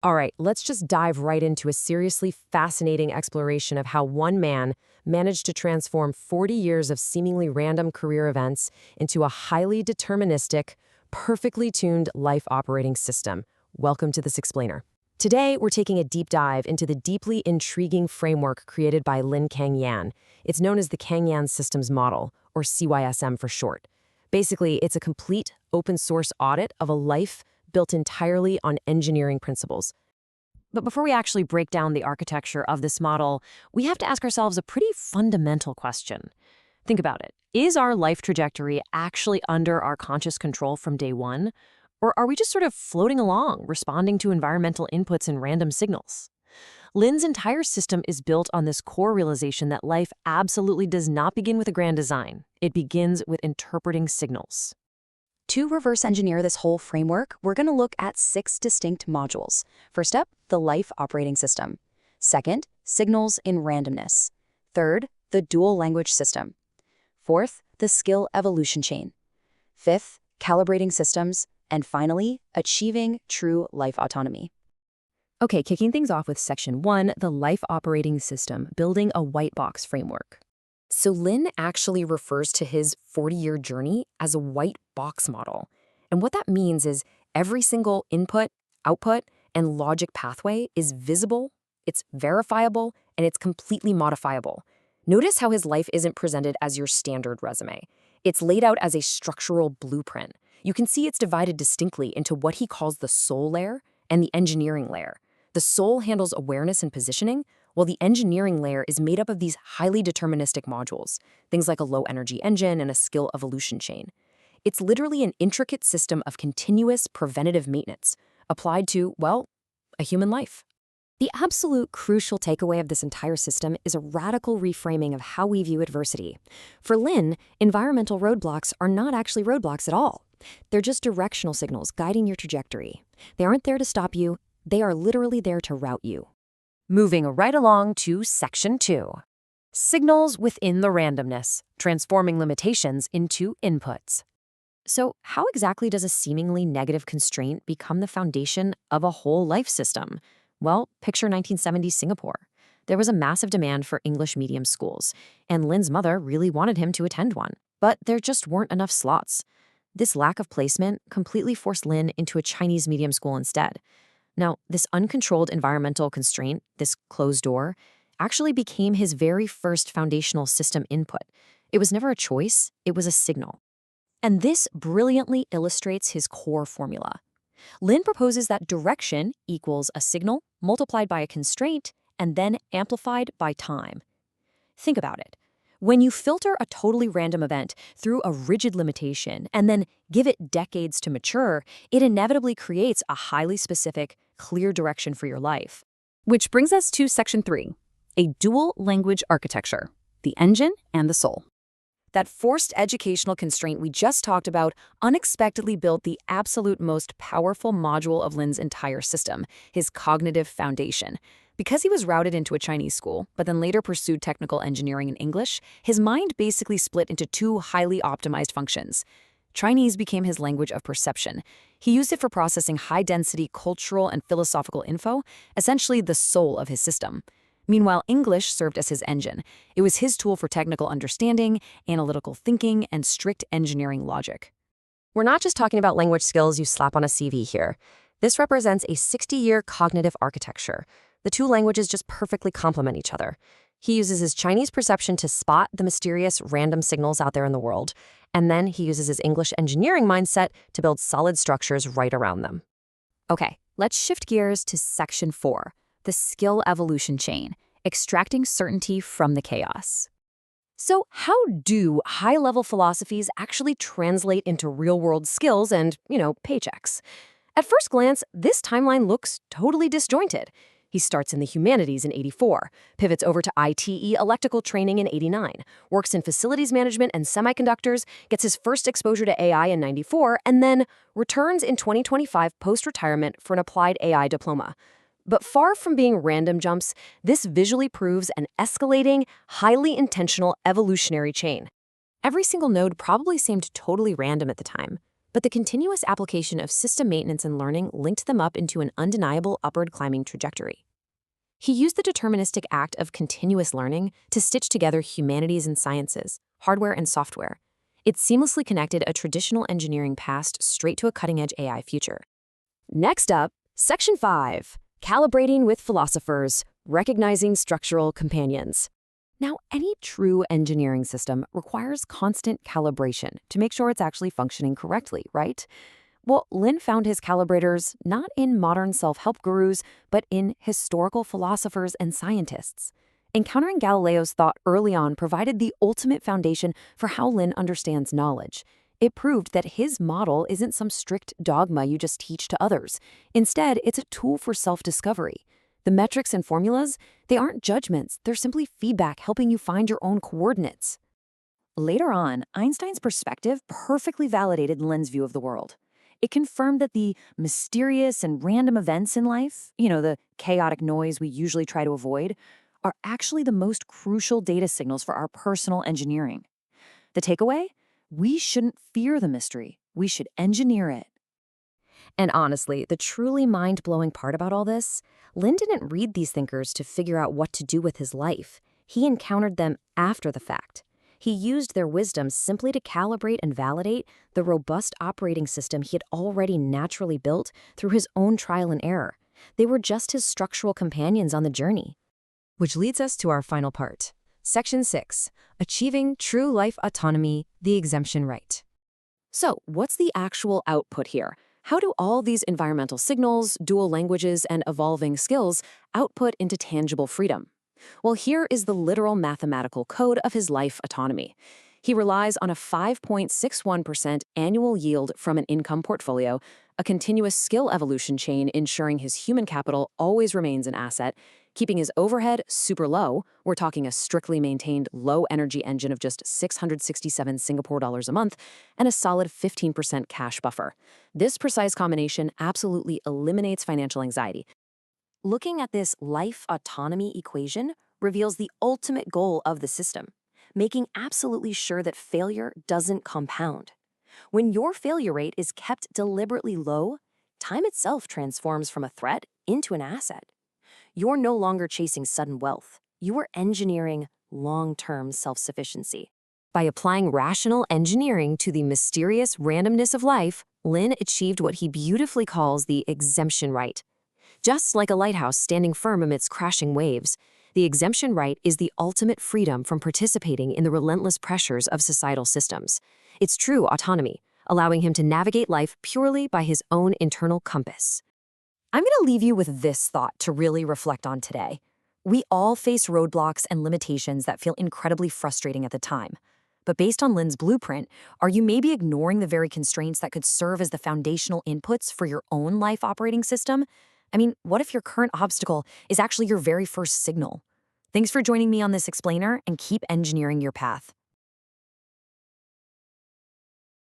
All right, let's just dive right into a seriously fascinating exploration of how one man managed to transform 40 years of seemingly random career events into a highly deterministic, perfectly tuned life operating system. Welcome to this explainer. Today, we're taking a deep dive into the deeply intriguing framework created by CangYan. It's known as the CangYan Systems Model, or CYSM for short. Basically, it's a complete open source audit of a life built entirely on engineering principles. But before we actually break down the architecture of this model, we have to ask ourselves a pretty fundamental question. Think about it. Is our life trajectory actually under our conscious control from day one? Or are we just sort of floating along, responding to environmental inputs and random signals? Lin's entire system is built on this core realization that life absolutely does not begin with a grand design. It begins with interpreting signals. To reverse engineer this whole framework, we're going to look at 6 distinct modules. First up, the life operating system. Second, signals in randomness. Third, the dual language system. Fourth, the skill evolution chain. Fifth, calibrating systems. And finally, achieving true life autonomy. Okay, kicking things off with Section 1, the life operating system, building a white box framework. So Lin actually refers to his 40-year journey as a white box model. And what that means is every single input, output, and logic pathway is visible, it's verifiable, and it's completely modifiable. Notice how his life isn't presented as your standard resume. It's laid out as a structural blueprint. You can see it's divided distinctly into what he calls the soul layer and the engineering layer. The soul handles awareness and positioning, while the engineering layer is made up of these highly deterministic modules, things like a low-energy engine and a skill evolution chain. It's literally an intricate system of continuous preventative maintenance applied to, well, a human life. The absolute crucial takeaway of this entire system is a radical reframing of how we view adversity. For Lin, environmental roadblocks are not actually roadblocks at all. They're just directional signals guiding your trajectory. They aren't there to stop you. They are literally there to route you. Moving right along to Section 2. Signals within the randomness, transforming limitations into inputs. So how exactly does a seemingly negative constraint become the foundation of a whole life system? Well, picture 1970s Singapore. There was a massive demand for English medium schools, and Lin's mother really wanted him to attend one. But there just weren't enough slots. This lack of placement completely forced Lin into a Chinese medium school instead. Now, this uncontrolled environmental constraint, this closed door, actually became his very first foundational system input. It was never a choice, it was a signal. And this brilliantly illustrates his core formula. Lin proposes that direction equals a signal multiplied by a constraint and then amplified by time. Think about it. When you filter a totally random event through a rigid limitation and then give it decades to mature, it inevitably creates a highly specific, clear direction for your life. Which brings us to Section 3, a dual language architecture, the engine and the soul. That forced educational constraint we just talked about unexpectedly built the absolute most powerful module of Lin's entire system, his cognitive foundation. Because he was routed into a Chinese school, but then later pursued technical engineering and English, his mind basically split into 2 highly optimized functions. Chinese became his language of perception. He used it for processing high-density cultural and philosophical info, essentially the soul of his system. Meanwhile, English served as his engine. It was his tool for technical understanding, analytical thinking, and strict engineering logic. We're not just talking about language skills you slap on a CV here. This represents a 60-year cognitive architecture. The 2 languages just perfectly complement each other. He uses his Chinese perception to spot the mysterious random signals out there in the world, and then he uses his English engineering mindset to build solid structures right around them. Okay, let's shift gears to Section 4, the skill evolution chain, extracting certainty from the chaos. So how do high-level philosophies actually translate into real-world skills and, paychecks? At first glance, this timeline looks totally disjointed. He starts in the humanities in 84, pivots over to ITE electrical training in 89, works in facilities management and semiconductors, gets his first exposure to AI in 94, and then returns in 2025 post-retirement for an applied AI diploma. But far from being random jumps, this visually proves an escalating, highly intentional evolutionary chain. Every single node probably seemed totally random at the time. But the continuous application of system maintenance and learning linked them up into an undeniable upward climbing trajectory. He used the deterministic act of continuous learning to stitch together humanities and sciences, hardware and software. It seamlessly connected a traditional engineering past straight to a cutting-edge AI future. Next up, Section 5, Calibrating with Philosophers, Recognizing Structural Companions. Now, any true engineering system requires constant calibration to make sure it's actually functioning correctly, right? Well, Lin found his calibrators not in modern self-help gurus, but in historical philosophers and scientists. Encountering Galileo's thought early on provided the ultimate foundation for how Lin understands knowledge. It proved that his model isn't some strict dogma you just teach to others. Instead, it's a tool for self-discovery. The metrics and formulas, they aren't judgments, they're simply feedback helping you find your own coordinates. Later on, Einstein's perspective perfectly validated Lin's view of the world. It confirmed that the mysterious and random events in life, the chaotic noise we usually try to avoid, are actually the most crucial data signals for our personal engineering. The takeaway? We shouldn't fear the mystery. We should engineer it. And honestly, the truly mind-blowing part about all this, Lin didn't read these thinkers to figure out what to do with his life. He encountered them after the fact. He used their wisdom simply to calibrate and validate the robust operating system he had already naturally built through his own trial and error. They were just his structural companions on the journey. Which leads us to our final part. Section 6, Achieving True Life Autonomy, the Exemption Right. So, what's the actual output here? How do all these environmental signals, dual languages, and evolving skills output into tangible freedom? Well, here is the literal mathematical code of his life autonomy. He relies on a 5.61% annual yield from an income portfolio, a continuous skill evolution chain ensuring his human capital always remains an asset, keeping his overhead super low. We're talking a strictly maintained low-energy engine of just 667 Singapore dollars a month, and a solid 15% cash buffer. This precise combination absolutely eliminates financial anxiety. Looking at this life autonomy equation reveals the ultimate goal of the system, making absolutely sure that failure doesn't compound. When your failure rate is kept deliberately low, time itself transforms from a threat into an asset. You're no longer chasing sudden wealth. You are engineering long-term self-sufficiency. By applying rational engineering to the mysterious randomness of life, Lin achieved what he beautifully calls the exemption right. Just like a lighthouse standing firm amidst crashing waves, the exemption right is the ultimate freedom from participating in the relentless pressures of societal systems. It's true autonomy, allowing him to navigate life purely by his own internal compass. I'm going to leave you with this thought to really reflect on today. We all face roadblocks and limitations that feel incredibly frustrating at the time. But based on Lin's blueprint, are you maybe ignoring the very constraints that could serve as the foundational inputs for your own life operating system? I mean, what if your current obstacle is actually your very first signal? Thanks for joining me on this explainer, and keep engineering your path.